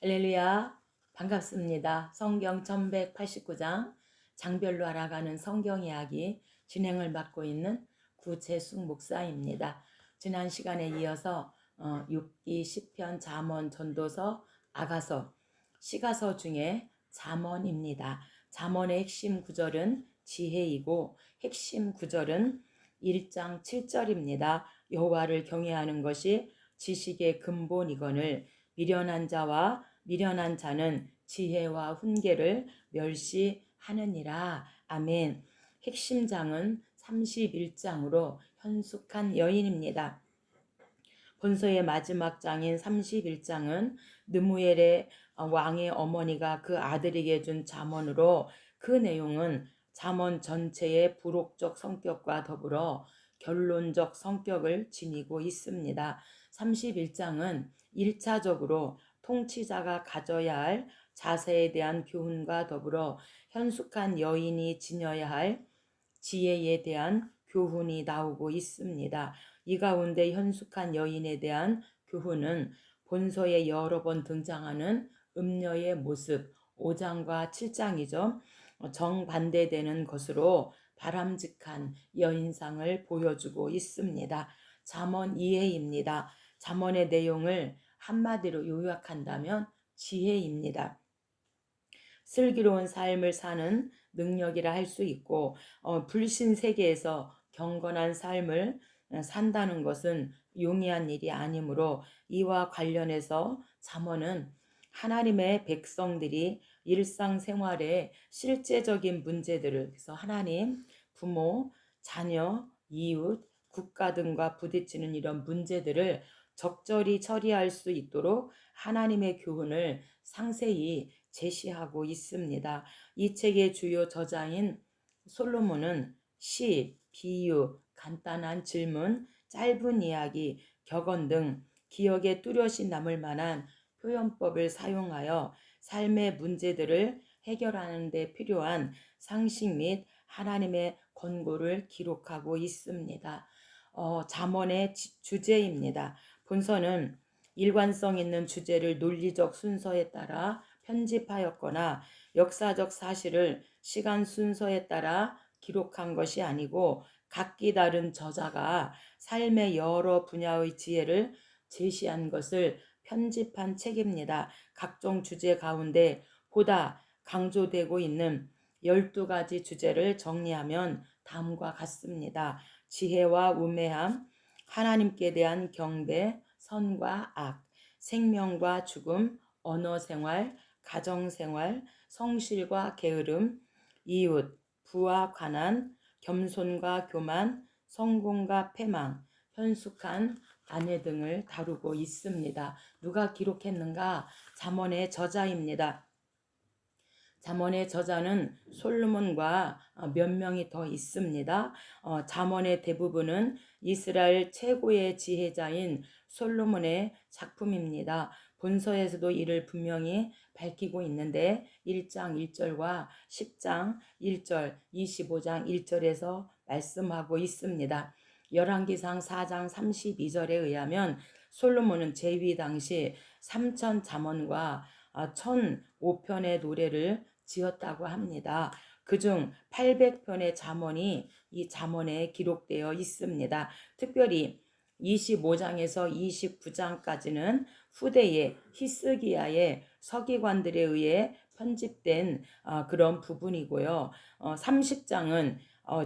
할렐루야, 반갑습니다. 성경 1189장 장별로 알아가는 성경 이야기 진행을 맡고 있는 구재숙 목사입니다. 지난 시간에 이어서 욥기, 시편, 잠언, 전도서, 아가서, 시가서 중에 잠언입니다. 잠언의 핵심 구절은 지혜이고 핵심 구절은 1장 7절입니다. 여호와를 경외하는 것이 지식의 근본이거늘 미련한 자는 지혜와 훈계를 멸시하느니라. 아멘. 핵심 장은 31장으로 현숙한 여인입니다. 본서의 마지막 장인 31장은 느무엘의 왕의 어머니가 그 아들에게 준 잠언으로 그 내용은 잠언 전체의 부록적 성격과 더불어 결론적 성격을 지니고 있습니다. 31장은 1차적으로 통치자가 가져야 할 자세에 대한 교훈과 더불어 현숙한 여인이 지녀야 할 지혜에 대한 교훈이 나오고 있습니다. 이 가운데 현숙한 여인에 대한 교훈은 본서에 여러 번 등장하는 음녀의 모습 5장과 7장이죠. 정반대되는 것으로 바람직한 여인상을 보여주고 있습니다. 잠언 이해입니다. 잠언의 내용을 한마디로 요약한다면 지혜입니다. 슬기로운 삶을 사는 능력이라 할 수 있고 불신 세계에서 경건한 삶을 산다는 것은 용이한 일이 아니므로 이와 관련해서 잠언은 하나님의 백성들이 일상생활의 실제적인 문제들을 그래서 하나님, 부모, 자녀, 이웃, 국가 등과 부딪히는 이런 문제들을 적절히 처리할 수 있도록 하나님의 교훈을 상세히 제시하고 있습니다. 이 책의 주요 저자인 솔로몬은 시, 비유, 간단한 질문, 짧은 이야기, 격언 등 기억에 뚜렷이 남을 만한 표현법을 사용하여 삶의 문제들을 해결하는 데 필요한 상식 및 하나님의 권고를 기록하고 있습니다. 잠언의 주제입니다. 본서는 일관성 있는 주제를 논리적 순서에 따라 편집하였거나 역사적 사실을 시간 순서에 따라 기록한 것이 아니고 각기 다른 저자가 삶의 여러 분야의 지혜를 제시한 것을 편집한 책입니다. 각종 주제 가운데 보다 강조되고 있는 12가지 주제를 정리하면 다음과 같습니다. 지혜와 우매함, 하나님께 대한 경배, 선과 악, 생명과 죽음, 언어생활, 가정생활, 성실과 게으름, 이웃, 부와 관한, 겸손과 교만, 성공과 패망, 현숙한 아내 등을 다루고 있습니다. 누가 기록했는가? 잠언의 저자입니다. 잠언의 저자는 솔로몬과 몇 명이 더 있습니다. 잠언의 대부분은 이스라엘 최고의 지혜자인 솔로몬의 작품입니다. 본서에서도 이를 분명히 밝히고 있는데 1장 1절과 10장 1절, 25장 1절에서 말씀하고 있습니다. 열왕기상 4장 32절에 의하면 솔로몬은 재위 당시 3천 잠언과 1005편의 노래를 지었다고 합니다. 그중 800편의 잠언이 이 잠언에 기록되어 있습니다. 특별히 25장에서 29장까지는 후대의 히스기야의 서기관들에 의해 편집된 그런 부분이고요. 30장은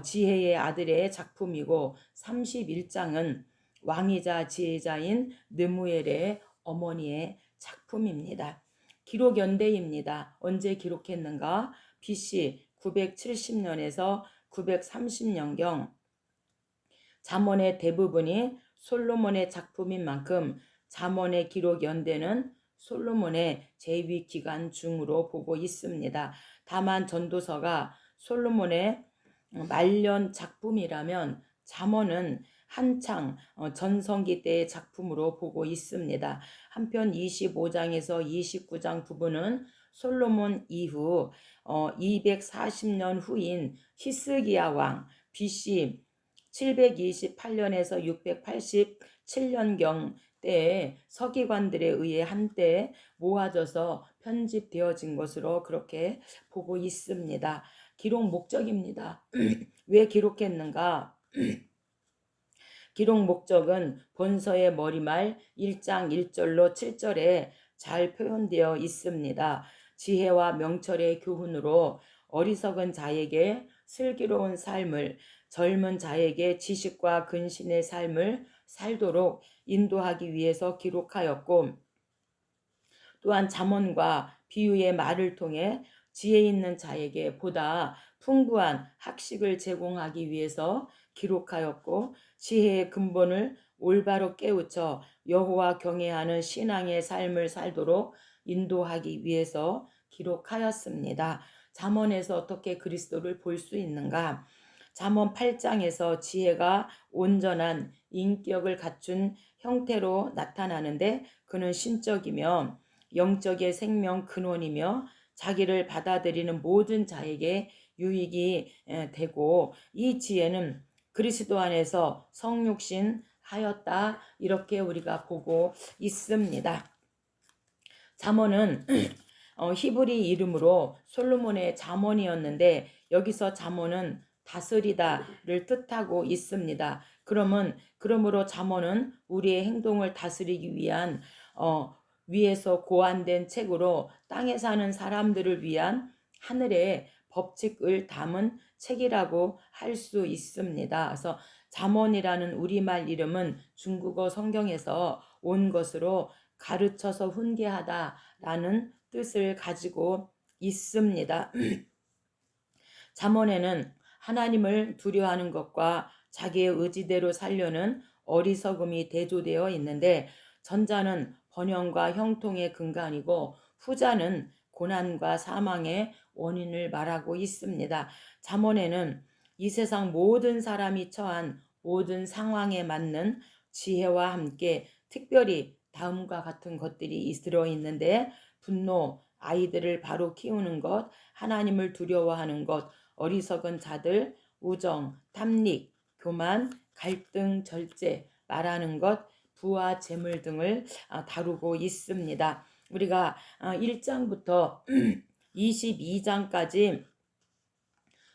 지혜의 아들의 작품이고 31장은 왕이자 지혜자인 느무엘의 어머니의 작품입니다. 기록 연대입니다. 언제 기록했는가? BC 970년에서 930년경 잠언의 대부분이 솔로몬의 작품인 만큼 잠언의 기록 연대는 솔로몬의 재위 기간 중으로 보고 있습니다. 다만 전도서가 솔로몬의 말년 작품이라면 잠언은 한창 전성기 때의 작품으로 보고 있습니다. 한편 25장에서 29장 부분은 솔로몬 이후 240년 후인 히스기야 왕 BC 728년에서 687년경 때에 서기관들에 의해 한때 모아져서 편집되어진 것으로 그렇게 보고 있습니다. 기록 목적입니다. 왜 기록했는가? 기록 목적은 본서의 머리말 1장 1절로 7절에 잘 표현되어 있습니다. 지혜와 명철의 교훈으로 어리석은 자에게 슬기로운 삶을, 젊은 자에게 지식과 근신의 삶을 살도록 인도하기 위해서 기록하였고, 또한 잠언과 비유의 말을 통해 지혜 있는 자에게 보다 풍부한 학식을 제공하기 위해서 기록하였고, 지혜의 근본을 올바로 깨우쳐 여호와 경외하는 신앙의 삶을 살도록 인도하기 위해서 기록하였습니다. 잠언에서 어떻게 그리스도를 볼 수 있는가? 잠언 8장에서 지혜가 온전한 인격을 갖춘 형태로 나타나는데, 그는 신적이며 영적의 생명 근원이며 자기를 받아들이는 모든 자에게 유익이 되고, 이 지혜는 그리스도 안에서 성육신 하였다, 이렇게 우리가 보고 있습니다. 잠언은 히브리 이름으로 솔로몬의 잠언이었는데, 여기서 잠언은 다스리다를 뜻하고 있습니다. 그러므로 잠언은 우리의 행동을 다스리기 위한 위에서 고안된 책으로 땅에 사는 사람들을 위한 하늘의 법칙을 담은 책이라고 할 수 있습니다. 그래서 잠언이라는 우리말 이름은 중국어 성경에서 온 것으로 가르쳐서 훈계하다라는 뜻을 가지고 있습니다. 잠언에는 하나님을 두려워하는 것과 자기의 의지대로 살려는 어리석음이 대조되어 있는데, 전자는 번영과 형통의 근간이고 후자는 고난과 사망의 원인을 말하고 있습니다. 잠언에는 이 세상 모든 사람이 처한 모든 상황에 맞는 지혜와 함께 특별히 다음과 같은 것들이 들어있는데, 분노, 아이들을 바로 키우는 것, 하나님을 두려워하는 것, 어리석은 자들, 우정, 탐닉, 교만, 갈등, 절제, 말하는 것, 부와 재물 등을 다루고 있습니다. 우리가 1장부터 22장까지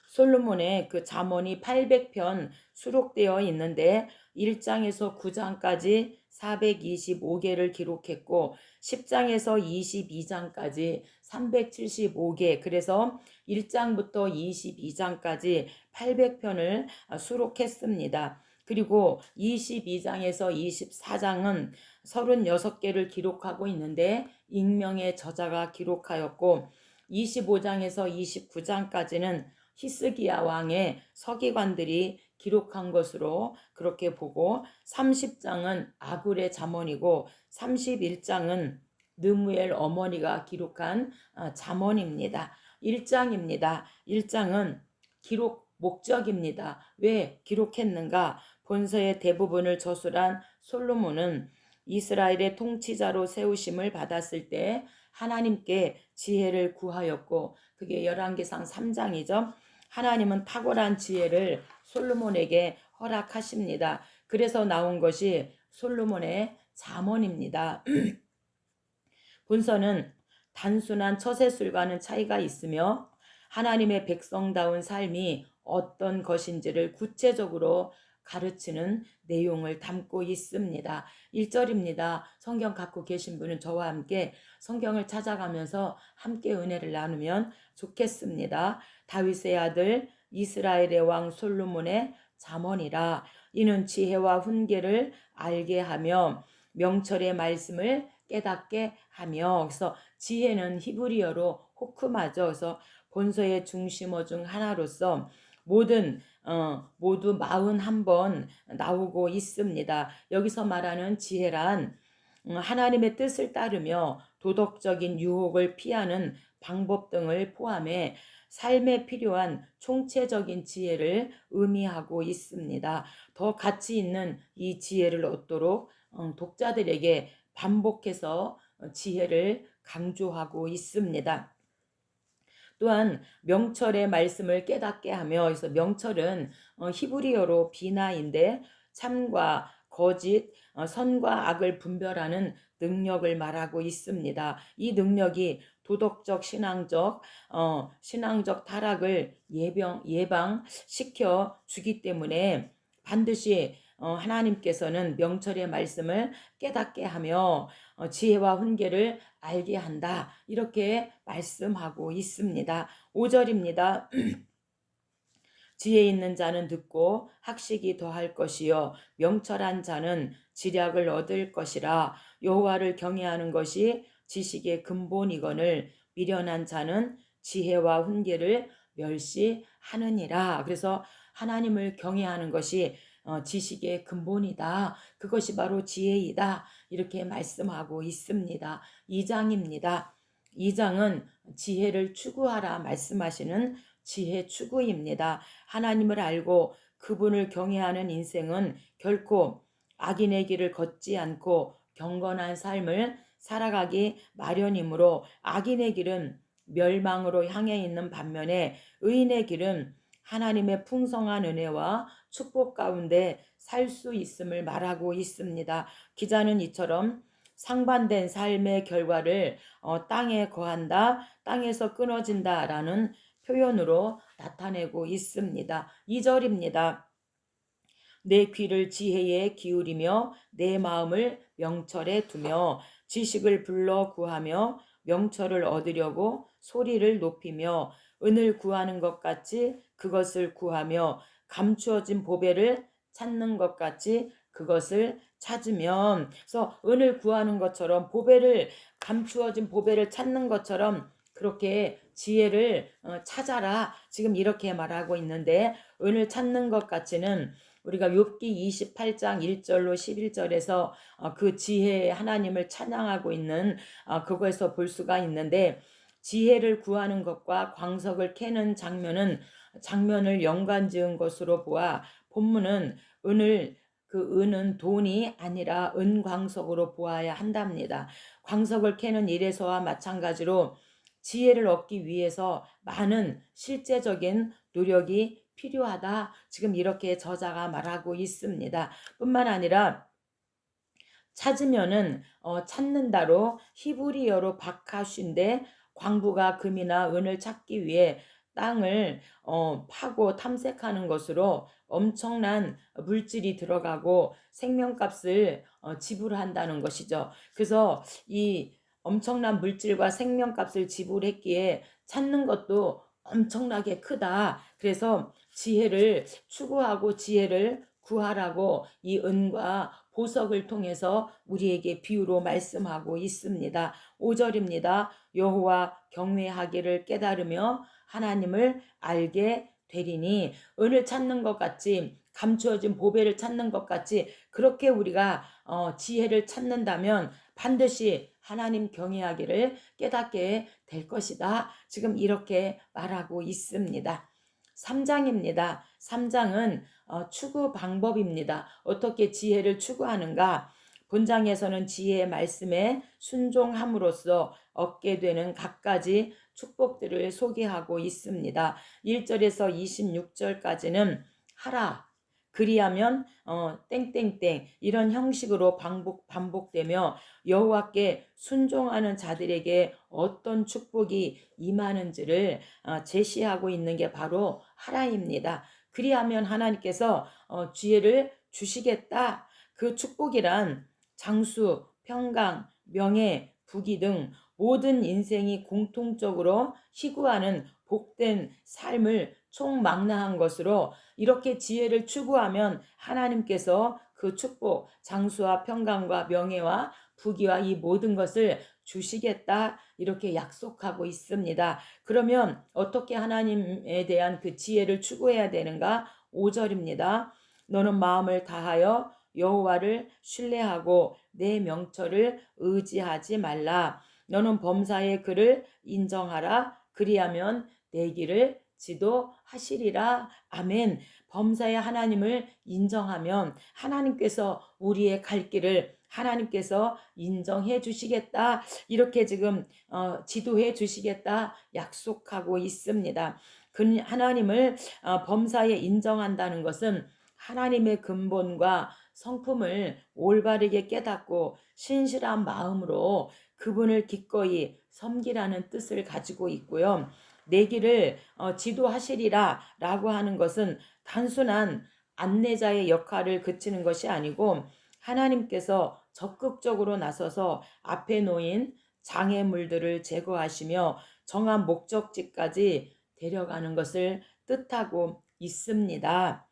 솔로몬의 그 잠언이 800편 수록되어 있는데, 1장에서 9장까지 425개를 기록했고 10장에서 22장까지 375개, 그래서 1장부터 22장까지 800편을 수록했습니다. 그리고 22장에서 24장은 36개를 기록하고 있는데 익명의 저자가 기록하였고, 25장에서 29장까지는 히스기야 왕의 서기관들이 기록한 것으로 그렇게 보고, 30장은 아굴의 잠언이고 31장은 느무엘 어머니가 기록한 잠언입니다. 1장입니다. 1장은 기록 목적입니다. 왜 기록했는가? 본서의 대부분을 저술한 솔로몬은 이스라엘의 통치자로 세우심을 받았을 때 하나님께 지혜를 구하였고, 그게 열왕기상 3장이죠. 하나님은 탁월한 지혜를 솔로몬에게 허락하십니다. 그래서 나온 것이 솔로몬의 잠언입니다. 본서는 단순한 처세술과는 차이가 있으며 하나님의 백성다운 삶이 어떤 것인지를 구체적으로 가르치는 내용을 담고 있습니다. 1절입니다. 성경 갖고 계신 분은 저와 함께 성경을 찾아가면서 함께 은혜를 나누면 좋겠습니다. 다윗의 아들 이스라엘의 왕 솔로몬의 잠언이라. 이는 지혜와 훈계를 알게 하며 명철의 말씀을 깨닫게 하며. 그래서 지혜는 히브리어로 호크마죠. 그래서 본서의 중심어 중 하나로서 모두 41번 나오고 있습니다. 여기서 말하는 지혜란 하나님의 뜻을 따르며 도덕적인 유혹을 피하는 방법 등을 포함해 삶에 필요한 총체적인 지혜를 의미하고 있습니다. 더 가치 있는 이 지혜를 얻도록 독자들에게 반복해서 지혜를 강조하고 있습니다. 또한 명철의 말씀을 깨닫게 하며, 그래서 명철은 히브리어로 비나인데 참과 거짓, 선과 악을 분별하는 능력을 말하고 있습니다. 이 능력이 도덕적, 신앙적 타락을 예방시켜 주기 때문에 반드시 하나님께서는 명철의 말씀을 깨닫게 하며 지혜와 훈계를 알게 한다. 이렇게 말씀하고 있습니다. 5절입니다. 지혜 있는 자는 듣고 학식이 더할 것이요 명철한 자는 지략을 얻을 것이라. 여호와를 경외하는 것이 지식의 근본이거늘 미련한 자는 지혜와 훈계를 멸시하느니라. 그래서 하나님을 경외하는 것이 지식의 근본이다. 그것이 바로 지혜이다. 이렇게 말씀하고 있습니다. 2장입니다. 2장은 지혜를 추구하라 말씀하시는 지혜 추구입니다. 하나님을 알고 그분을 경외하는 인생은 결코 악인의 길을 걷지 않고 경건한 삶을 살아가기 마련이므로 악인의 길은 멸망으로 향해 있는 반면에 의인의 길은 하나님의 풍성한 은혜와 축복 가운데 살 수 있음을 말하고 있습니다. 기자는 이처럼 상반된 삶의 결과를 땅에 거한다, 땅에서 끊어진다라는 표현으로 나타내고 있습니다. 2절입니다. 내 귀를 지혜에 기울이며 내 마음을 명철에 두며 지식을 불러 구하며 명철을 얻으려고 소리를 높이며 은을 구하는 것 같이 그것을 구하며 감추어진 보배를 찾는 것 같이 그것을 찾으면, 그래서 은을 구하는 것처럼 감추어진 보배를 찾는 것처럼 그렇게 지혜를 찾아라. 지금 이렇게 말하고 있는데, 은을 찾는 것 같이는 우리가 욥기 28장 1절로 11절에서 그 지혜의 하나님을 찬양하고 있는 그거에서 볼 수가 있는데, 지혜를 구하는 것과 광석을 캐는 장면을 연관 지은 것으로 보아 본문은 은은 돈이 아니라 은광석으로 보아야 한답니다. 광석을 캐는 일에서와 마찬가지로 지혜를 얻기 위해서 많은 실제적인 노력이 필요하다. 지금 이렇게 저자가 말하고 있습니다. 뿐만 아니라 찾으면은 찾는다로 히브리어로 바카슈인데, 광부가 금이나 은을 찾기 위해 땅을 파고 탐색하는 것으로 엄청난 물질이 들어가고 생명값을 지불한다는 것이죠. 그래서 이 엄청난 물질과 생명값을 지불했기에 찾는 것도 엄청나게 크다. 그래서 지혜를 추구하고 지혜를 구하라고 이 은과 보석을 통해서 우리에게 비유로 말씀하고 있습니다. 5절입니다. 여호와 경외하기를 깨달으며 하나님을 알게 되리니. 은을 찾는 것 같이, 감추어진 보배를 찾는 것 같이 그렇게 우리가 지혜를 찾는다면 반드시 하나님 경외하기를 깨닫게 될 것이다. 지금 이렇게 말하고 있습니다. 3장입니다. 3장은 추구 방법입니다. 어떻게 지혜를 추구하는가? 본장에서는 지혜의 말씀에 순종함으로써 얻게 되는 갖가지 축복들을 소개하고 있습니다. 1절에서 26절까지는 하라, 그리하면 땡땡땡 이런 형식으로 반복되며 여호와께 순종하는 자들에게 어떤 축복이 임하는지를 제시하고 있는 게 바로 하라입니다. 그리하면 하나님께서 지혜를 주시겠다. 그 축복이란 장수, 평강, 명예, 부귀 등 모든 인생이 공통적으로 희구하는 복된 삶을 총망라한 것으로, 이렇게 지혜를 추구하면 하나님께서 그 축복, 장수와 평강과 명예와 부귀와 이 모든 것을 주시겠다. 이렇게 약속하고 있습니다. 그러면 어떻게 하나님에 대한 그 지혜를 추구해야 되는가? 5절입니다. 너는 마음을 다하여 여호와를 신뢰하고 내 명철을 의지하지 말라. 너는 범사의 그를 인정하라. 그리하면 내 길을 지도하시리라. 아멘. 범사의 하나님을 인정하면 하나님께서 우리의 갈 길을 하나님께서 인정해 주시겠다. 이렇게 지금 지도해 주시겠다 약속하고 있습니다. 하나님을 범사에 인정한다는 것은 하나님의 근본과 성품을 올바르게 깨닫고 신실한 마음으로 그분을 기꺼이 섬기라는 뜻을 가지고 있고요. 내 길을 지도하시리라 라고 하는 것은 단순한 안내자의 역할을 그치는 것이 아니고 하나님께서 적극적으로 나서서 앞에 놓인 장애물들을 제거하시며 정한 목적지까지 데려가는 것을 뜻하고 있습니다.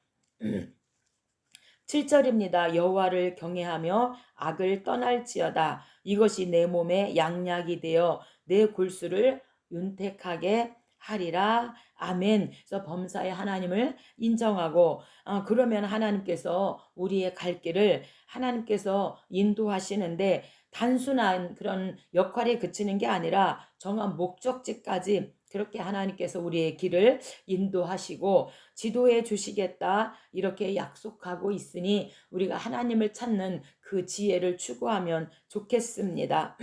7절입니다. 여호와를 경외하며 악을 떠날지어다. 이것이 내 몸에 양약이 되어 내 골수를 윤택하게 하리라. 아멘. 그래서 범사의 하나님을 인정하고 그러면 하나님께서 우리의 갈 길을 하나님께서 인도하시는데 단순한 그런 역할에 그치는 게 아니라 정한 목적지까지 그렇게 하나님께서 우리의 길을 인도하시고 지도해 주시겠다 이렇게 약속하고 있으니 우리가 하나님을 찾는 그 지혜를 추구하면 좋겠습니다.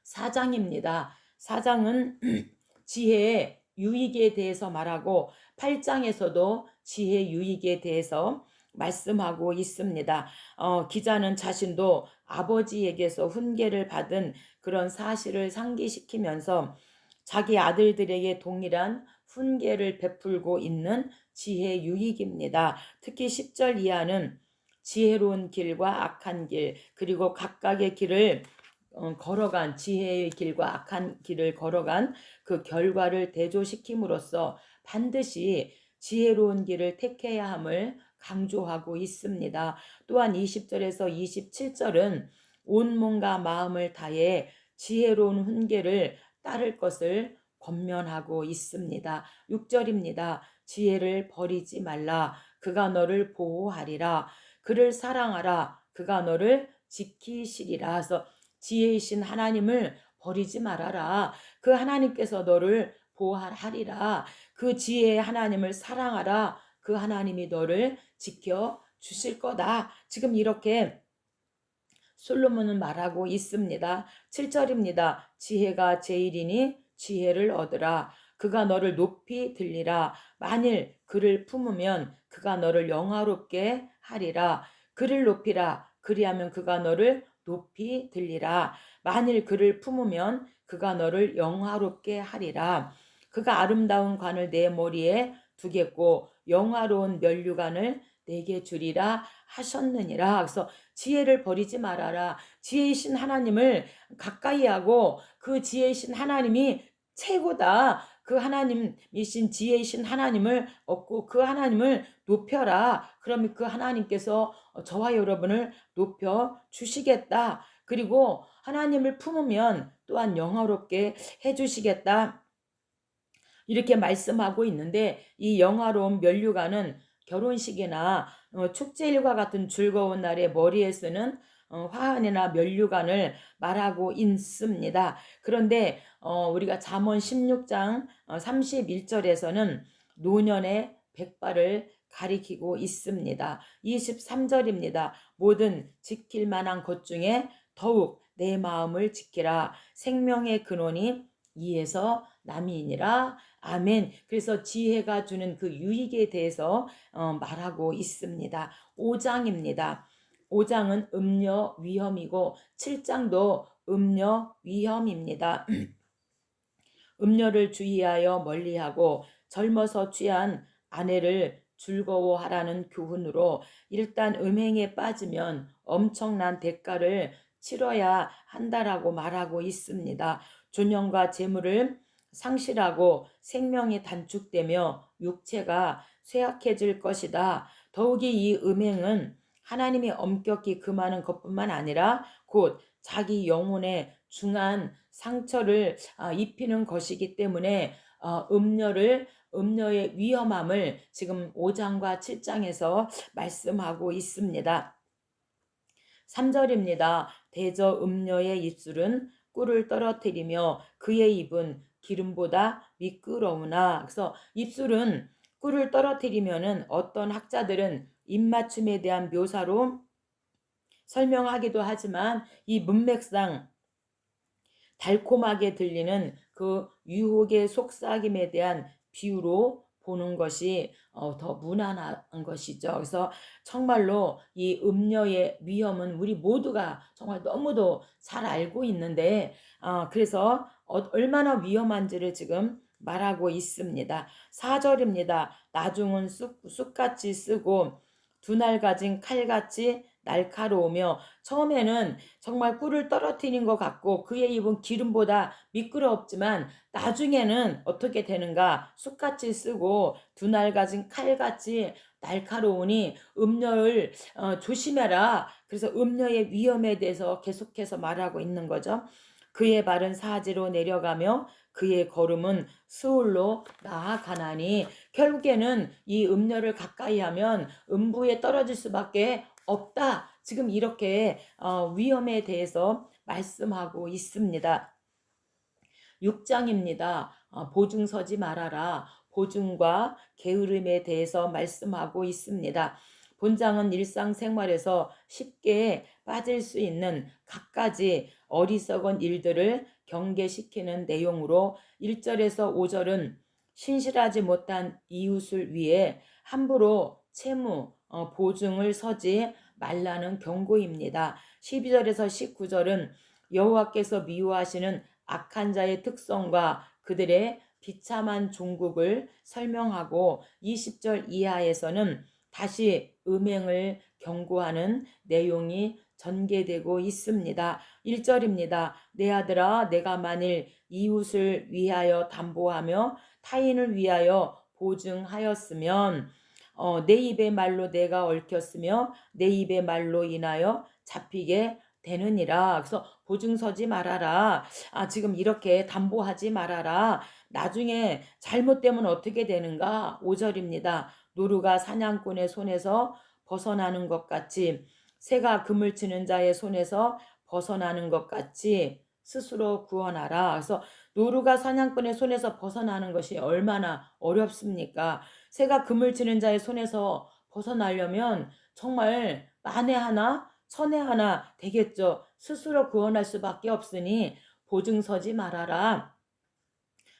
4장입니다. 4장은 지혜의 유익에 대해서 말하고 8장에서도 지혜 유익에 대해서 말씀하고 있습니다. 기자는 자신도 아버지에게서 훈계를 받은 그런 사실을 상기시키면서 자기 아들들에게 동일한 훈계를 베풀고 있는 지혜 유익입니다. 특히 10절 이하는 지혜로운 길과 악한 길 그리고 각각의 길을 걸어간 지혜의 길과 악한 길을 걸어간 그 결과를 대조시킴으로써 반드시 지혜로운 길을 택해야 함을 강조하고 있습니다. 또한 20절에서 27절은 온 몸과 마음을 다해 지혜로운 훈계를 따를 것을 권면하고 있습니다. 6절입니다. 지혜를 버리지 말라. 그가 너를 보호하리라. 그를 사랑하라. 그가 너를 지키시리라. 그래서 지혜이신 하나님을 버리지 말아라. 그 하나님께서 너를 보호하리라. 그 지혜의 하나님을 사랑하라. 그 하나님이 너를 지켜 주실 거다. 지금 이렇게 솔로몬은 말하고 있습니다. 7절입니다. 지혜가 제일이니 지혜를 얻으라. 그가 너를 높이 들리라. 만일 그를 품으면 그가 너를 영화롭게 하리라. 그를 높이라. 그리하면 그가 너를 높이 들리라. 만일 그를 품으면 그가 너를 영화롭게 하리라. 그가 아름다운 관을 내 머리에 두겠고 영화로운 면류관을 내게 주리라 하셨느니라. 그래서 지혜를 버리지 말아라. 지혜이신 하나님을 가까이 하고 그 지혜이신 하나님이 최고다. 그 하나님이신 지혜이신 하나님을 얻고 그 하나님을 높여라. 그러면 그 하나님께서 저와 여러분을 높여 주시겠다. 그리고 하나님을 품으면 또한 영화롭게 해주시겠다. 이렇게 말씀하고 있는데 이 영화로운 면류관은 결혼식이나 축제일과 같은 즐거운 날에 머리에 쓰는 화환이나 면류관을 말하고 있습니다. 그런데 우리가 잠언 16장 31절에서는 노년의 백발을 가리키고 있습니다. 23절입니다. 모든 지킬 만한 것 중에 더욱 내 마음을 지키라. 생명의 근원이 이에서 남이니라. 아멘. 그래서 지혜가 주는 그 유익에 대해서 말하고 있습니다. 5장입니다. 5장은 음녀 위험이고 7장도 음녀 위험입니다. 음녀를 주의하여 멀리하고 젊어서 취한 아내를 즐거워하라는 교훈으로 일단 음행에 빠지면 엄청난 대가를 치러야 한다라고 말하고 있습니다. 존영과 재물을 상실하고 생명이 단축되며 육체가 쇠약해질 것이다. 더욱이 이 음행은 하나님이 엄격히 금하는 것뿐만 아니라 곧 자기 영혼에 중한 상처를 입히는 것이기 때문에 음녀의 위험함을 지금 5장과 7장에서 말씀하고 있습니다. 3절입니다. 대저 음녀의 입술은 꿀을 떨어뜨리며 그의 입은 기름보다 미끄러우나. 그래서 입술은 꿀을 떨어뜨리면은 어떤 학자들은 입맞춤에 대한 묘사로 설명하기도 하지만 이 문맥상 달콤하게 들리는 그 유혹의 속삭임에 대한 비유로 보는 것이 더 무난한 것이죠. 그래서 정말로 이 음녀의 위험은 우리 모두가 정말 너무도 잘 알고 있는데, 그래서 얼마나 위험한지를 지금 말하고 있습니다. 4절입니다. 나중은 쑥같이 쓰고 두 날 가진 칼같이 날카로우며, 처음에는 정말 꿀을 떨어뜨린 것 같고 그의 입은 기름보다 미끄럽지만 나중에는 어떻게 되는가? 쑥같이 쓰고 두 날 가진 칼같이 날카로우니 음녀를 조심해라. 그래서 음녀의 위험에 대해서 계속해서 말하고 있는 거죠. 그의 발은 사지로 내려가며 그의 걸음은 스올로 나아가나니, 결국에는 이 음녀를 가까이 하면 음부에 떨어질 수밖에 없다. 지금 이렇게 위험에 대해서 말씀하고 있습니다. 6장입니다. 보증 서지 말아라. 보증과 게으름에 대해서 말씀하고 있습니다. 본장은 일상생활에서 쉽게 빠질 수 있는 갖가지 어리석은 일들을 경계시키는 내용으로 1절에서 5절은 신실하지 못한 이웃을 위해 함부로 채무, 보증을 서지 말라는 경고입니다. 12절에서 19절은 여호와께서 미워하시는 악한 자의 특성과 그들의 비참한 종국을 설명하고, 20절 이하에서는 다시 음행을 경고하는 내용이 전개되고 있습니다. 1절입니다. 내 아들아, 내가 만일 이웃을 위하여 담보하며 타인을 위하여 보증하였으면 내 입의 말로 내가 얽혔으며 내 입의 말로 인하여 잡히게 되느니라. 그래서 보증 서지 말아라. 지금 이렇게 담보하지 말아라. 나중에 잘못되면 어떻게 되는가? 5절입니다. 노루가 사냥꾼의 손에서 벗어나는 것 같이, 새가 그물 치는 자의 손에서 벗어나는 것 같이 스스로 구원하라. 그래서 노루가 사냥꾼의 손에서 벗어나는 것이 얼마나 어렵습니까? 새가 그물 치는 자의 손에서 벗어나려면 정말 만에 하나 천에 하나 되겠죠. 스스로 구원할 수밖에 없으니 보증 서지 말아라.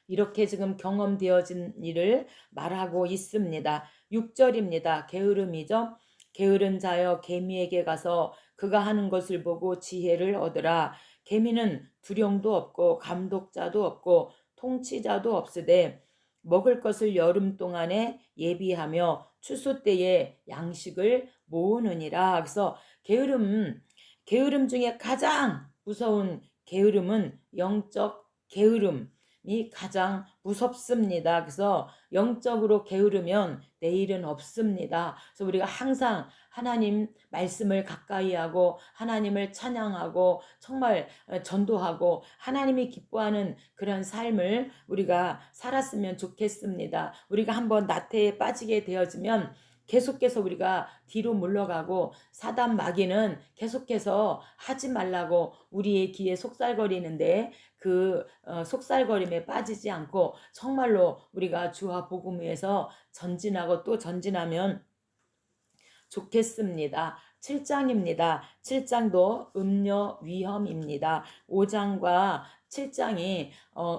이렇게 지금 경험되어진 일을 말하고 있습니다. 6절입니다. 게으름이죠. 게으른 자여 개미에게 가서 그가 하는 것을 보고 지혜를 얻으라. 개미는 두령도 없고 감독자도 없고 통치자도 없으되 먹을 것을 여름 동안에 예비하며 추수 때에 양식을 모으느니라. 그래서 게으름 중에 가장 무서운 게으름은 영적 게으름이 가장 무섭습니다. 그래서 영적으로 게으르면 내일은 없습니다. 그래서 우리가 항상 하나님 말씀을 가까이 하고 하나님을 찬양하고 정말 전도하고 하나님이 기뻐하는 그런 삶을 우리가 살았으면 좋겠습니다. 우리가 한번 나태에 빠지게 되어지면 계속해서 우리가 뒤로 물러가고 사단 마귀는 계속해서 하지 말라고 우리의 귀에 속살거리는데, 그 속살거림에 빠지지 않고 정말로 우리가 주와 복음 위에서 전진하고 또 전진하면 좋겠습니다. 7장입니다. 7장도 음녀 위험입니다. 5장과 7장이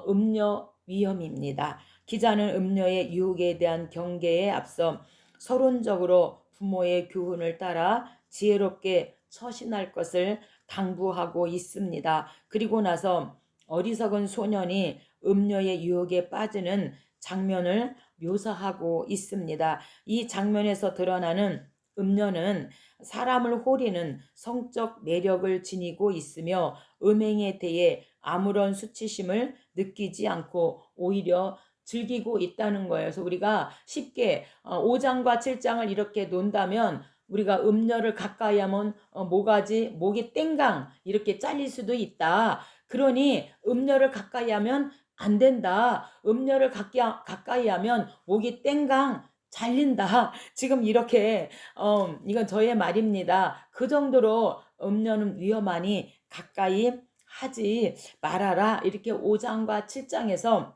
음녀 위험입니다. 기자는 음녀의 유혹에 대한 경계에 앞서 서론적으로 부모의 교훈을 따라 지혜롭게 처신할 것을 당부하고 있습니다. 그리고 나서 어리석은 소년이 음녀의 유혹에 빠지는 장면을 묘사하고 있습니다. 이 장면에서 드러나는 음녀는 사람을 호리는 성적 매력을 지니고 있으며 음행에 대해 아무런 수치심을 느끼지 않고 오히려 즐기고 있다는 거예요. 그래서 우리가 쉽게 5장과 7장을 이렇게 논다면 우리가 음녀를 가까이 하면 목이 땡강 이렇게 잘릴 수도 있다. 그러니 음녀를 가까이 하면 안 된다. 음녀를 가까이 하면 목이 땡강 잘린다. 지금 이렇게 이건 저의 말입니다. 그 정도로 음녀는 위험하니 가까이 하지 말아라. 이렇게 5장과 7장에서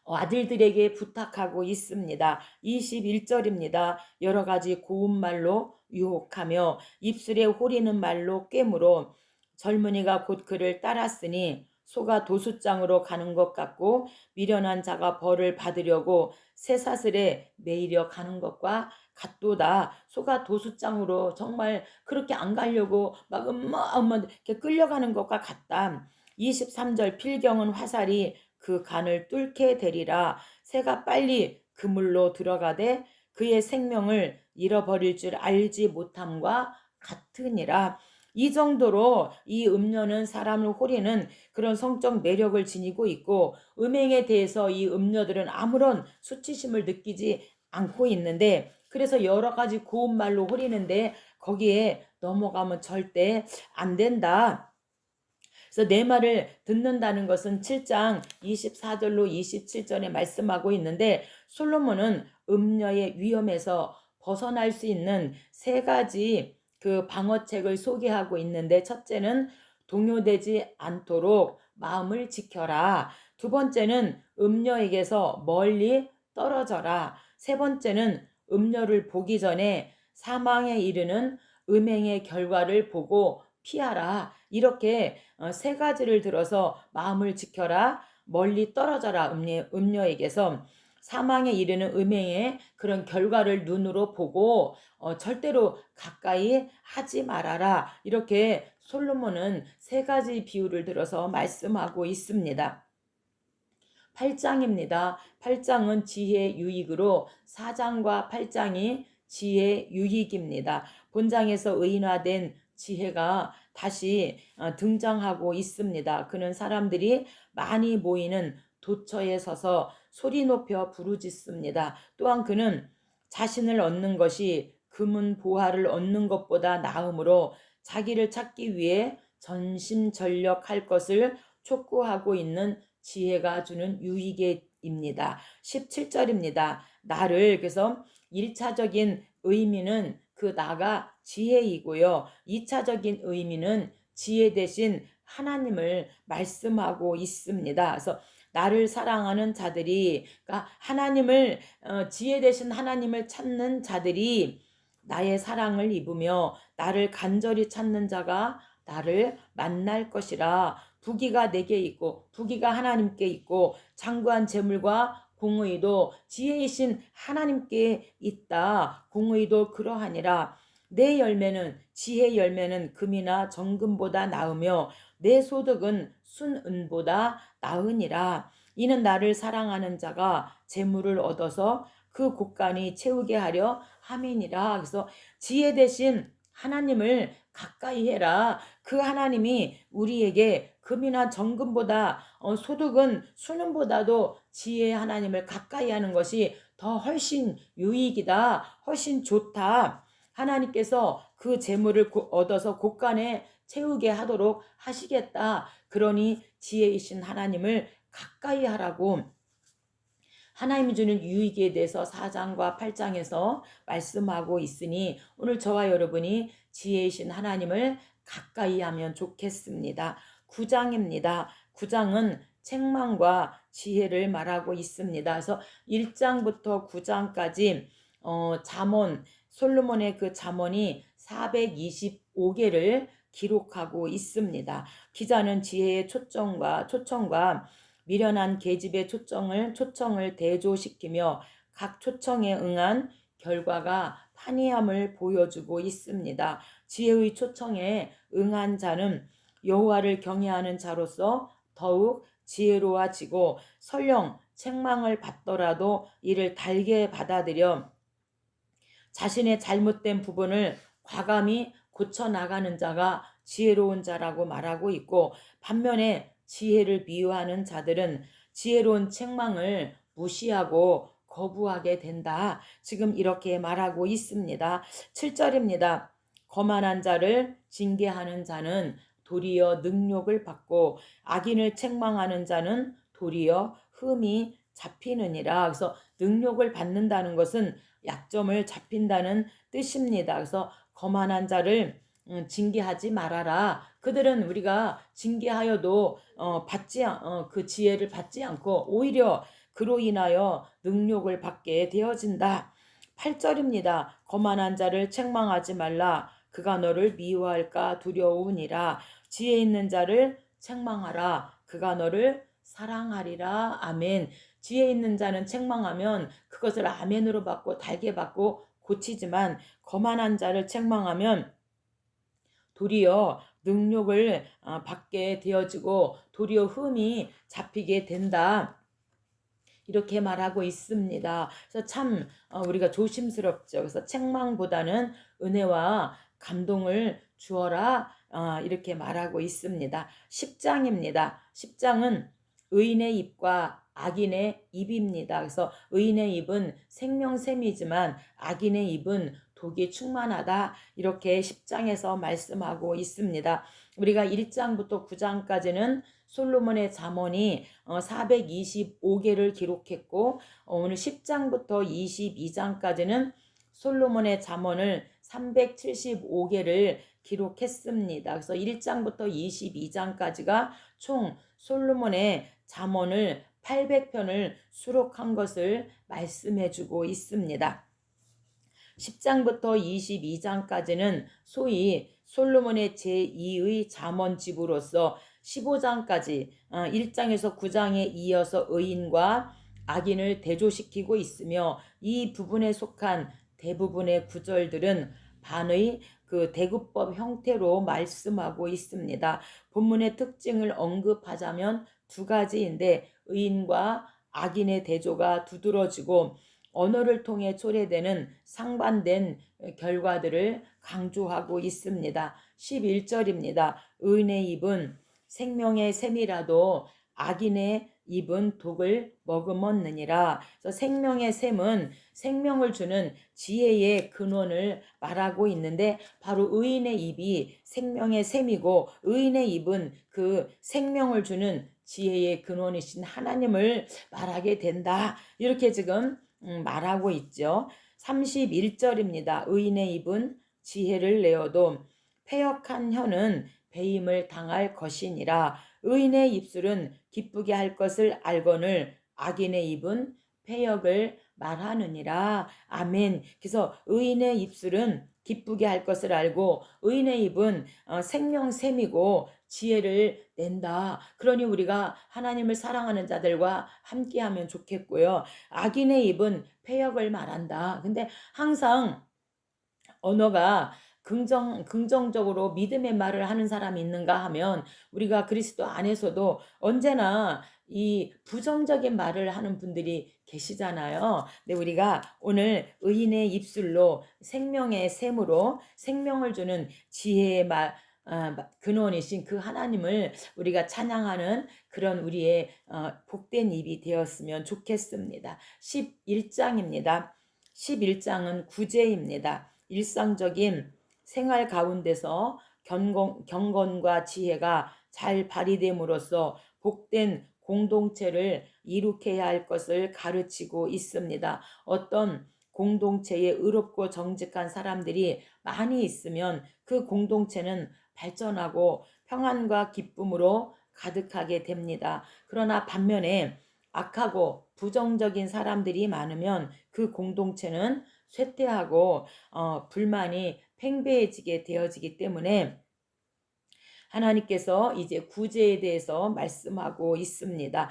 아들들에게 부탁하고 있습니다. 21절입니다. 여러 가지 고운 말로 유혹하며 입술에 호리는 말로 꿰물어 젊은이가 곧 그를 따랐으니 소가 도수장으로 가는 것 같고 미련한 자가 벌을 받으려고 쇠사슬에 매이려 가는 것과 같도다. 소가 도수장으로 정말 그렇게 안 가려고 막 이렇게 끌려가는 것과 같다. 23절 필경은 화살이 그 간을 뚫게 되리라. 새가 빨리 그물로 들어가되 그의 생명을 잃어버릴 줄 알지 못함과 같으니라. 이 정도로 이 음료는 사람을 호리는 그런 성적 매력을 지니고 있고 음행에 대해서 이 음료들은 아무런 수치심을 느끼지 않고 있는데 그래서 여러 가지 고운 말로 호리는데 거기에 넘어가면 절대 안 된다. 그래서 내 말을 듣는다는 것은 7장 24절로 27절에 말씀하고 있는데 솔로몬은 음녀의 위험에서 벗어날 수 있는 세 가지 그 방어책을 소개하고 있는데 첫째는 동요되지 않도록 마음을 지켜라. 두 번째는 음녀에게서 멀리 떨어져라. 세 번째는 음녀를 보기 전에 사망에 이르는 음행의 결과를 보고 피하라. 이렇게 세 가지를 들어서 마음을 지켜라. 멀리 떨어져라. 음녀에게서 사망에 이르는 음행의 그런 결과를 눈으로 보고 절대로 가까이 하지 말아라. 이렇게 솔로몬은 세 가지 비유를 들어서 말씀하고 있습니다. 8장입니다. 8장은 지혜 유익으로 4장과 8장이 지혜 유익입니다. 본장에서 의인화된 지혜가 다시 등장하고 있습니다. 그는 사람들이 많이 모이는 도처에 서서 소리 높여 부르짖습니다. 또한 그는 자신을 얻는 것이 금은 보화를 얻는 것보다 나으므로 자기를 찾기 위해 전심전력할 것을 촉구하고 있는 지혜가 주는 유익입니다. 17절입니다. 나를 그래서 1차적인 의미는 그 나가 지혜이고요. 2차적인 의미는 지혜 대신 하나님을 말씀하고 있습니다. 그래서 나를 사랑하는 자들이 그러니까 하나님을 지혜 대신 하나님을 찾는 자들이 나의 사랑을 입으며 나를 간절히 찾는 자가 나를 만날 것이라. 부귀가 내게 있고 부귀가 하나님께 있고 장구한 재물과 공의도 지혜이신 하나님께 있다. 공의도 그러하니라. 내 열매는 지혜 열매는 금이나 정금보다 나으며 내 소득은 순은보다 나으니라. 이는 나를 사랑하는 자가 재물을 얻어서 그 곳간이 채우게 하려 함이니라. 그래서 지혜 대신 하나님을 가까이 해라. 그 하나님이 우리에게 금이나 정금보다 소득은 수는보다도 지혜의 하나님을 가까이 하는 것이 더 훨씬 유익이다. 훨씬 좋다. 하나님께서 그 재물을 얻어서 곳간에 채우게 하도록 하시겠다. 그러니 지혜이신 하나님을 가까이 하라고 하나님이 주는 유익에 대해서 4장과 8장에서 말씀하고 있으니 오늘 저와 여러분이 지혜이신 하나님을 가까이 하면 좋겠습니다. 9장입니다. 9장은 책망과 지혜를 말하고 있습니다. 그래서 1장부터 9장까지 잠언 솔로몬의 그 잠언이 425개를 기록하고 있습니다. 기자는 지혜의 초청과 미련한 계집의 초청을 대조시키며 각 초청에 응한 결과가 판이함을 보여주고 있습니다. 지혜의 초청에 응한 자는 여호와를 경외하는 자로서 더욱 지혜로워지고 설령 책망을 받더라도 이를 달게 받아들여 자신의 잘못된 부분을 과감히 고쳐나가는 자가 지혜로운 자라고 말하고 있고 반면에 지혜를 미워하는 자들은 지혜로운 책망을 무시하고 거부하게 된다. 지금 이렇게 말하고 있습니다. 7절입니다. 거만한 자를 징계하는 자는 도리어 능욕을 받고 악인을 책망하는 자는 도리어 흠이 잡히느니라. 그래서 능욕을 받는다는 것은 약점을 잡힌다는 뜻입니다. 그래서 거만한 자를 징계하지 말아라. 그들은 우리가 징계하여도 그 지혜를 받지 않고 오히려 그로 인하여 능욕을 받게 되어진다. 8절입니다. 거만한 자를 책망하지 말라. 그가 너를 미워할까 두려우니라. 지혜 있는 자를 책망하라. 그가 너를 사랑하리라. 아멘. 지혜 있는 자는 책망하면 그것을 아멘으로 받고 달게 받고 고치지만 거만한 자를 책망하면 도리어 능욕을 받게 되어지고 도리어 흠이 잡히게 된다. 이렇게 말하고 있습니다. 그래서 참 우리가 조심스럽죠. 그래서 책망보다는 은혜와 감동을 주어라, 이렇게 말하고 있습니다. 10장입니다. 10장은 의인의 입과 악인의 입입니다. 그래서 의인의 입은 생명샘이지만 악인의 입은 독이 충만하다, 이렇게 10장에서 말씀하고 있습니다. 우리가 1장부터 9장까지는 솔로몬의 잠언이 425개를 기록했고, 오늘 10장부터 22장까지는 솔로몬의 잠언을 375개를 기록했습니다. 그래서 1장부터 22장까지가 총 솔로몬의 잠언을 800편을 수록한 것을 말씀해 주고 있습니다. 10장부터 22장까지는 소위 솔로몬의 제2의 잠언집으로서 15장까지 1장에서 9장에 이어서 의인과 악인을 대조시키고 있으며, 이 부분에 속한 대부분의 구절들은 반의 그 대구법 형태로 말씀하고 있습니다. 본문의 특징을 언급하자면 두 가지인데, 의인과 악인의 대조가 두드러지고 언어를 통해 초래되는 상반된 결과들을 강조하고 있습니다. 11절입니다. 의인의 입은 생명의 샘이라도 악인의 입은 독을 머금었느니라. 그래서 생명의 샘은 생명을 주는 지혜의 근원을 말하고 있는데, 바로 의인의 입이 생명의 샘이고, 의인의 입은 그 생명을 주는 지혜의 근원이신 하나님을 말하게 된다. 이렇게 지금 말하고 있죠. 31절입니다. 의인의 입은 지혜를 내어도 패역한 혀는 배임을 당할 것이니라. 의인의 입술은 기쁘게 할 것을 알거늘 악인의 입은 패역을 말하느니라. 아멘. 그래서 의인의 입술은 기쁘게 할 것을 알고 의인의 입은 생명샘이고 지혜를 낸다. 그러니 우리가 하나님을 사랑하는 자들과 함께하면 좋겠고요. 악인의 입은 패역을 말한다. 근데 항상 언어가 긍정적으로 믿음의 말을 하는 사람이 있는가 하면, 우리가 그리스도 안에서도 언제나 이 부정적인 말을 하는 분들이 계시잖아요. 근데 우리가 오늘 의인의 입술로 생명의 샘으로 생명을 주는 지혜의 근원이신 그 하나님을 우리가 찬양하는 그런 우리의 복된 입이 되었으면 좋겠습니다. 11장입니다. 11장은 구제입니다. 일상적인 생활 가운데서 경건과 지혜가 잘 발휘됨으로써 복된 공동체를 이룩해야 할 것을 가르치고 있습니다. 어떤 공동체에 의롭고 정직한 사람들이 많이 있으면 그 공동체는 발전하고 평안과 기쁨으로 가득하게 됩니다. 그러나 반면에 악하고 부정적인 사람들이 많으면 그 공동체는 쇠퇴하고 불만이 팽배해지게 되어지기 때문에 하나님께서 이제 구제에 대해서 말씀하고 있습니다.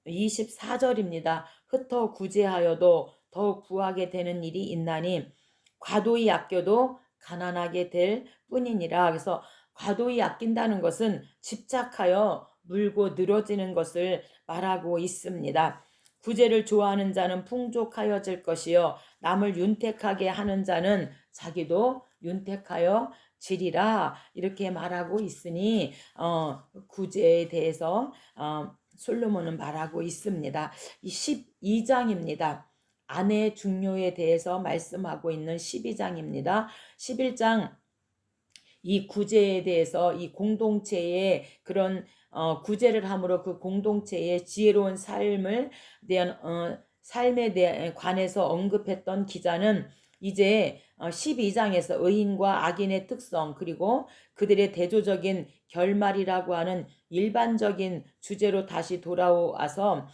24절입니다. 흩어 구제하여도 더 구하게 되는 일이 있나니 과도히 아껴도 가난하게 될 뿐이니라. 그래서 과도히 아낀다는 것은 집착하여 물고 늘어지는 것을 말하고 있습니다. 구제를 좋아하는 자는 풍족하여질 것이요 남을 윤택하게 하는 자는 자기도 윤택하여 지리라. 이렇게 말하고 있으니 구제에 대해서 솔로몬은 말하고 있습니다. 이 12장입니다. 아내의 중요에 대해서 말씀하고 있는 12장입니다. 11장 이 구제에 대해서 이 공동체의 그런 구제를 함으로 그 공동체의 지혜로운 삶에 대해 관해서 언급했던 기자는 이제 12장에서 의인과 악인의 특성, 그리고 그들의 대조적인 결말이라고 하는 일반적인 주제로 다시 돌아와서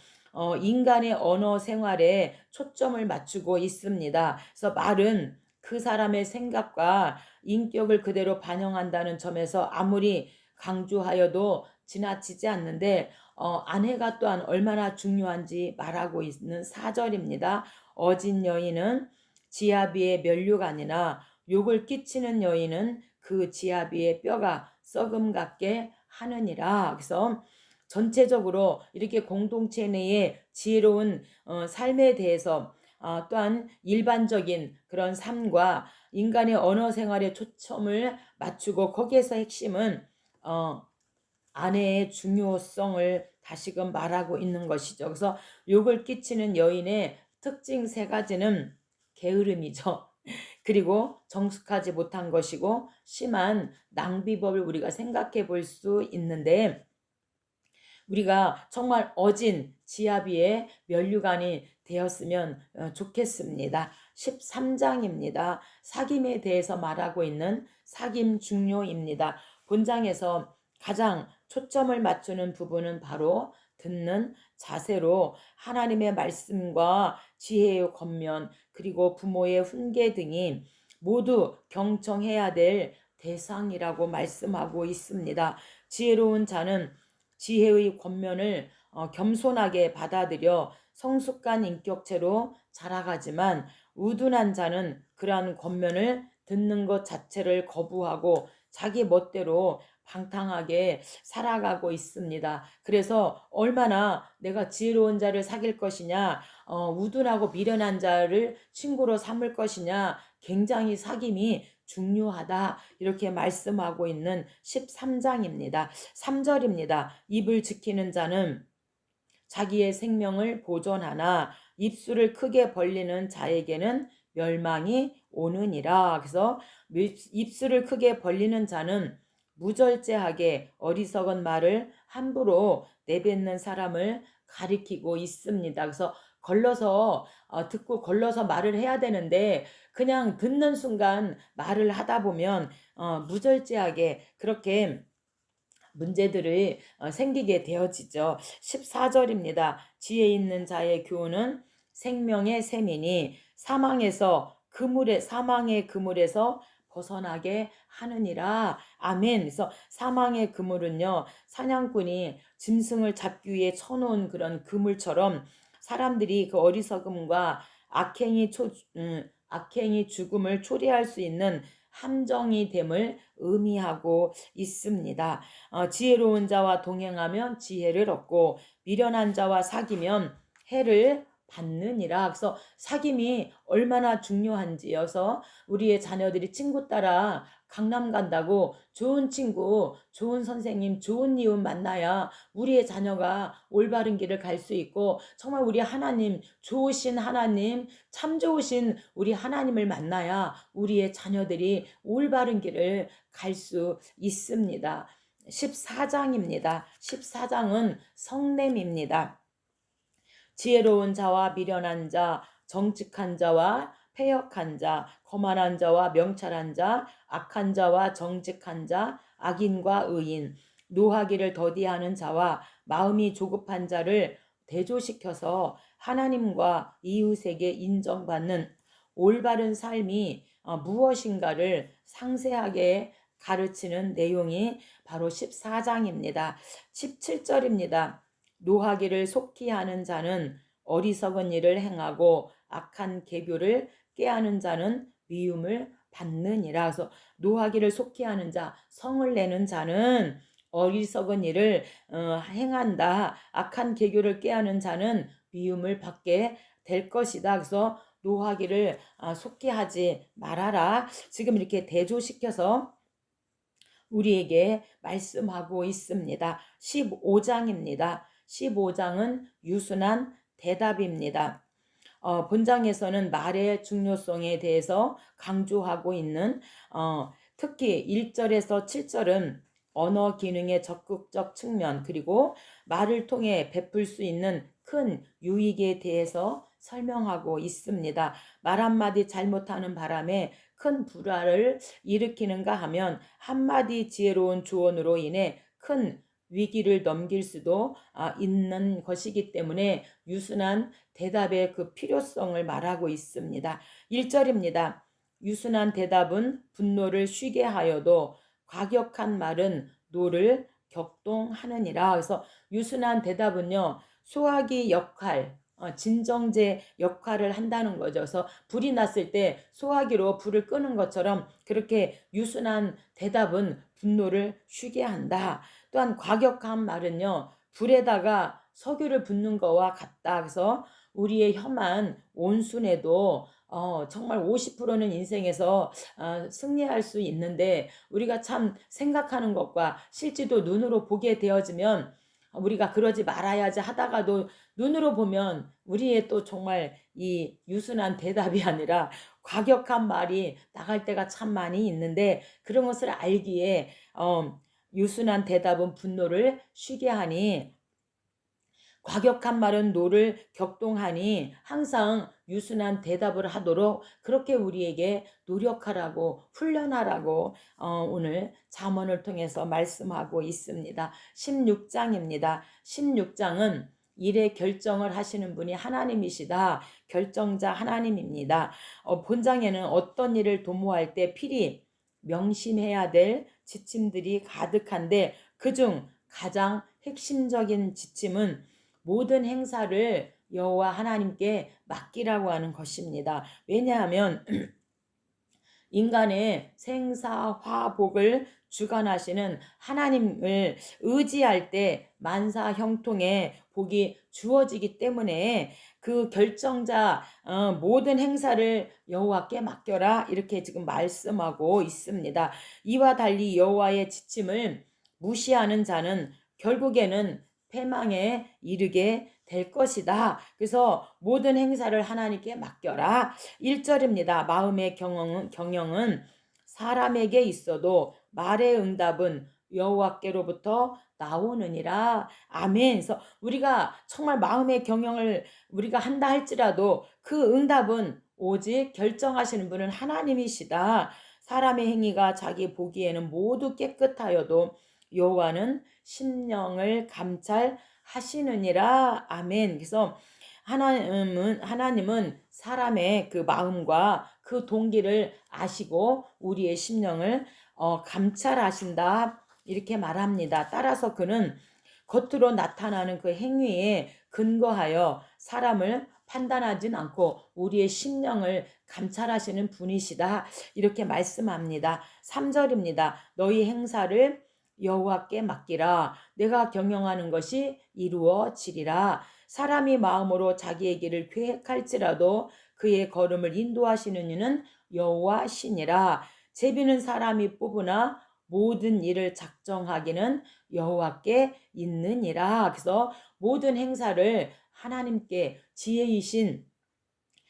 인간의 언어 생활에 초점을 맞추고 있습니다. 그래서 말은 그 사람의 생각과 인격을 그대로 반영한다는 점에서 아무리 강조하여도 지나치지 않는데 아내가 또한 얼마나 중요한지 말하고 있는 4절입니다. 어진 여인은 지아비의 면류관이나 욕을 끼치는 여인은 그 지아비의 뼈가 썩음 같게 하느니라. 그래서 전체적으로 이렇게 공동체 내에 지혜로운 삶에 대해서 또한 일반적인 그런 삶과 인간의 언어 생활에 초점을 맞추고 거기에서 핵심은 아내의 중요성을 다시금 말하고 있는 것이죠. 그래서 욕을 끼치는 여인의 특징 세 가지는 게으름이죠. 그리고 정숙하지 못한 것이고 심한 낭비법을 우리가 생각해 볼 수 있는데 우리가 정말 어진 지아비의 면류관이 되었으면 좋겠습니다. 13장입니다. 사귐에 대해서 말하고 있는 사귐 중요입니다. 본장에서 가장 초점을 맞추는 부분은 바로 듣는 자세로 하나님의 말씀과 지혜의 권면 그리고 부모의 훈계 등이 모두 경청해야 될 대상이라고 말씀하고 있습니다. 지혜로운 자는 지혜의 권면을 겸손하게 받아들여 성숙한 인격체로 자라가지만 우둔한 자는 그러한 권면을 듣는 것 자체를 거부하고 자기 멋대로 방탕하게 살아가고 있습니다. 그래서 얼마나 내가 지혜로운 자를 사귈 것이냐, 우둔하고 미련한 자를 친구로 삼을 것이냐, 굉장히 사귐이 중요하다. 이렇게 말씀하고 있는 13장입니다. 3절입니다. 입을 지키는 자는 자기의 생명을 보존하나 입술을 크게 벌리는 자에게는 멸망이 오느니라. 그래서 입술을 크게 벌리는 자는 무절제하게 어리석은 말을 함부로 내뱉는 사람을 가리키고 있습니다. 그래서 걸러서 듣고 걸러서 말을 해야 되는데 그냥 듣는 순간 말을 하다 보면 무절제하게 그렇게 문제들이 생기게 되어지죠. 14절입니다. 지혜 있는 자의 교훈은 생명의 샘이니 사망의 그물에서 벗어나게 하느니라. 아멘. 그래서 사망의 그물은요, 사냥꾼이 짐승을 잡기 위해 쳐놓은 그런 그물처럼 사람들이 그 어리석음과 악행이 죽음을 초래할 수 있는 함정이 됨을 의미하고 있습니다. 지혜로운 자와 동행하면 지혜를 얻고 미련한 자와 사귀면 해를 받느니라. 그래서 사귐이 얼마나 중요한지여서 우리의 자녀들이 친구 따라 강남 간다고 좋은 친구, 좋은 선생님, 좋은 이웃 만나야 우리의 자녀가 올바른 길을 갈 수 있고 정말 우리 하나님, 좋으신 하나님, 참 좋으신 우리 하나님을 만나야 우리의 자녀들이 올바른 길을 갈 수 있습니다. 14장입니다. 14장은 성냄입니다. 지혜로운 자와 미련한 자, 정직한 자와 패역한 자, 거만한 자와 명철한 자, 악한 자와 정직한 자, 악인과 의인, 노하기를 더디하는 자와 마음이 조급한 자를 대조시켜서 하나님과 이웃에게 인정받는 올바른 삶이 무엇인가를 상세하게 가르치는 내용이 바로 14장입니다. 17절입니다. 노하기를 속히 하는 자는 어리석은 일을 행하고 악한 계교를 꾀하는 자는 미움을 받느니라. 그래서 노하기를 속히 하는 자, 성을 내는 자는 어리석은 일을 행한다. 악한 계교를 꾀하는 자는 미움을 받게 될 것이다. 그래서 노하기를 속히 하지 말아라. 지금 이렇게 대조시켜서 우리에게 말씀하고 있습니다. 15장입니다. 15장은 유순한 대답입니다. 본장에서는 말의 중요성에 대해서 강조하고 있는 특히 1절에서 7절은 언어 기능의 적극적 측면 그리고 말을 통해 베풀 수 있는 큰 유익에 대해서 설명하고 있습니다. 말 한마디 잘못하는 바람에 큰 불화를 일으키는가 하면 한마디 지혜로운 조언으로 인해 큰 위기를 넘길 수도 있는 것이기 때문에 유순한 대답의 그 필요성을 말하고 있습니다. 1절입니다. 유순한 대답은 분노를 쉬게 하여도 과격한 말은 노를 격동하느니라. 그래서 유순한 대답은요, 소화기 역할, 진정제 역할을 한다는 거죠. 그래서 불이 났을 때 소화기로 불을 끄는 것처럼 그렇게 유순한 대답은 분노를 쉬게 한다. 또한 과격한 말은요, 불에다가 석유를 붓는 거와 같다. 그래서 우리의 혐한 온순에도 정말 50%는 인생에서 승리할 수 있는데, 우리가 참 생각하는 것과 실제도 눈으로 보게 되어지면 우리가 그러지 말아야지 하다가도 눈으로 보면 우리의 또 정말 이 유순한 대답이 아니라 과격한 말이 나갈 때가 참 많이 있는데, 그런 것을 알기에 유순한 대답은 분노를 쉬게 하니, 과격한 말은 노를 격동하니 항상 유순한 대답을 하도록 그렇게 우리에게 노력하라고, 훈련하라고 오늘 잠언을 통해서 말씀하고 있습니다. 16장입니다. 16장은 일의 결정을 하시는 분이 하나님이시다. 결정자 하나님입니다. 본장에는 어떤 일을 도모할 때 필히 명심해야 될 지침들이 가득한데, 그중 가장 핵심적인 지침은 모든 행사를 여호와 하나님께 맡기라고 하는 것입니다. 왜냐하면 인간의 생사화복을 주관하시는 하나님을 의지할 때 만사형통의 복이 주어지기 때문에, 그 결정자 모든 행사를 여호와께 맡겨라, 이렇게 지금 말씀하고 있습니다. 이와 달리 여호와의 지침을 무시하는 자는 결국에는 패망에 이르게 될 것이다. 그래서 모든 행사를 하나님께 맡겨라. 1절입니다. 마음의 경영은 사람에게 있어도 말의 응답은 여호와께로부터 나오느니라. 아멘. 그래서 우리가 정말 마음의 경영을 우리가 한다 할지라도 그 응답은 오직 결정하시는 분은 하나님이시다. 사람의 행위가 자기 보기에는 모두 깨끗하여도 여호와는 심령을 감찰하시느니라. 아멘. 그래서 하나님은 사람의 그 마음과 그 동기를 아시고 우리의 심령을 감찰하신다, 이렇게 말합니다. 따라서 그는 겉으로 나타나는 그 행위에 근거하여 사람을 판단하진 않고 우리의 심령을 감찰하시는 분이시다, 이렇게 말씀합니다. 3절입니다. 너희 행사를 여호와께 맡기라. 내가 경영하는 것이 이루어지리라. 사람이 마음으로 자기의 길을 계획할지라도 그의 걸음을 인도하시는 이는 여호와시니라. 제비는 사람이 뽑으나 모든 일을 작정하기는 여호와께 있느니라. 그래서 모든 행사를 하나님께, 지혜이신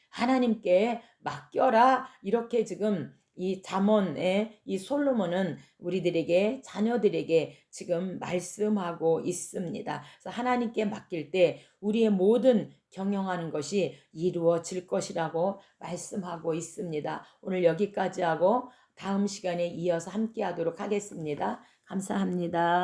하나님께 맡겨라, 이렇게 지금 이 잠언의 이 솔로몬은 우리들에게, 자녀들에게 지금 말씀하고 있습니다. 그래서 하나님께 맡길 때 우리의 모든 경영하는 것이 이루어질 것이라고 말씀하고 있습니다. 오늘 여기까지 하고 다음 시간에 이어서 함께 하도록 하겠습니다. 감사합니다.